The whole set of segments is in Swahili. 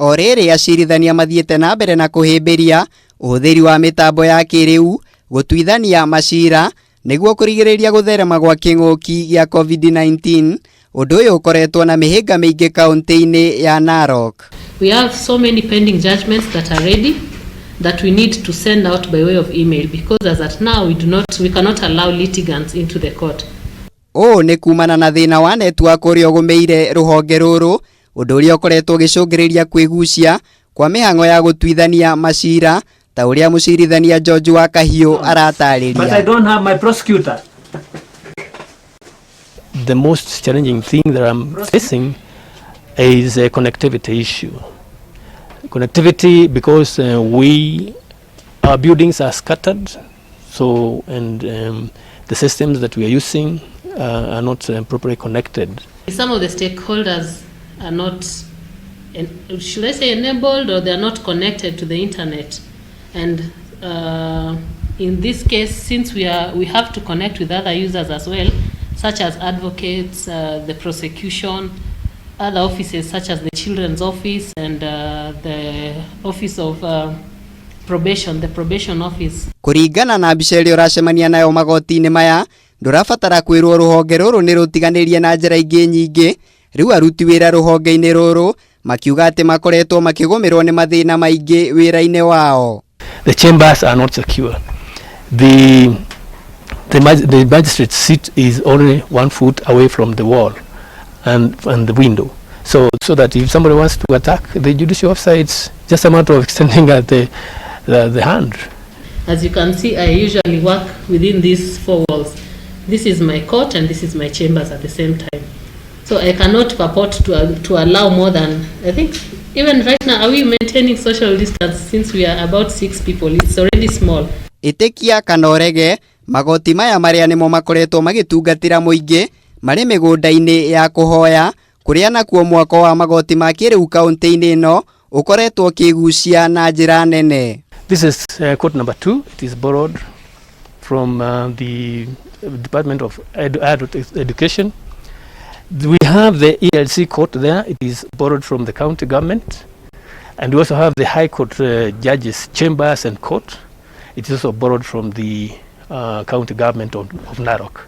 O rĩrĩ acirithania mathiĩte na mbere na kũhĩmbĩria ũhũthĩri wa mitambo ya kiriu gutuithania maciira nigwo kũrigĩrĩria gũtherema gwa kĩng'ũki gĩa COVID-19. Ũndũ ũyũ ũkoretwo na mĩhĩnga mĩingĩ kaunti-ini ya Narok. We have so many pending judgments that are ready that we need to send out by way of email because as at now we cannot allow litigants into the court. Ũũ nĩ kuumana na thina wa network ũrĩa ugumiire ruhonge rũrũ, ũndũ ũrĩa ũkoretwo ũgĩcũngĩrĩria kwĩgucia kwa mĩhang'o ya gutuithania maciira ta ũrĩa mũcirithania George wa Kahiũ aratarĩria. But I don't have my prosecutor. The most challenging thing that I'm facing is a connectivity issue. Connectivity because our buildings are scattered, so the systems that we are using are not properly connected. Some of the stakeholders are not, should I say, enabled, or they are not connected to the internet. And in this case, since we have to connect with other users as well, such as advocates, the prosecution, other offices such as the children's office and the office of probation, the probation office. Kũringana na mbica ĩrĩa ũracemania nayo magoti-inĩ maya, ndũrabatara kwĩrwo rũhonge rũrũ nĩ rũtiganĩrie na njĩra ingĩ nyingĩ. Rĩu aruti wĩra rũhonge-inĩ rũrũ makiuga atĩ makoretwo makĩgũmĩrwo nĩ mathĩna maingĩ wĩra-inĩ wao. The chambers are not secure. The magistrate seat is only 1 foot away from the wall and the window. So that if somebody wants to attack the judicial officer, it's just a matter of extending the hand. As you can see, I usually work within these 4 walls. This is my court and this is my chambers at the same time. So I cannot purport to allow more than, I think, even right now, are we maintaining social distance since we are about 6 people? It's already small. Itekia kanorege magoti maya marĩa nĩmo makoretwo magĩtungatĩra muingi marĩ mĩgũnda-inĩ ya kũhoya kũrĩa nakuo mwako wa magoti ma kĩrĩu kaunti-inĩ ĩno ũkoretwo kĩgucia na njĩra nene. This is court number 2. It is borrowed from the Department of Adult Education. We have the ELC court there. It is borrowed from the county government. And we also have the High Court judges' chambers and court. It is also borrowed from the county government of Narok.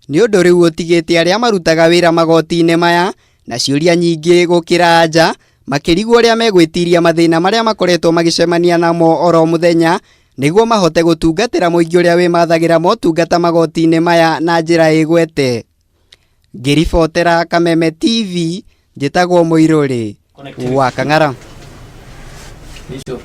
Nĩ ũndũ rĩu ũtigĩte arĩa marutaga wĩra magoti-inĩ maya na ciũria nyingĩ gũkĩra anja makĩrigwo ũrĩa megwĩtiria mathĩna marĩa makoretwo magĩcemania namo oro mũthenya nĩguo mahote gũtungatĩra muingi ũrĩa wĩmathagĩra motungata magoti-inĩ maya na njĩra ĩgwete. Ngĩribotera Kameme TV, njĩtagwo Mũirũrĩ wa Kang'ara.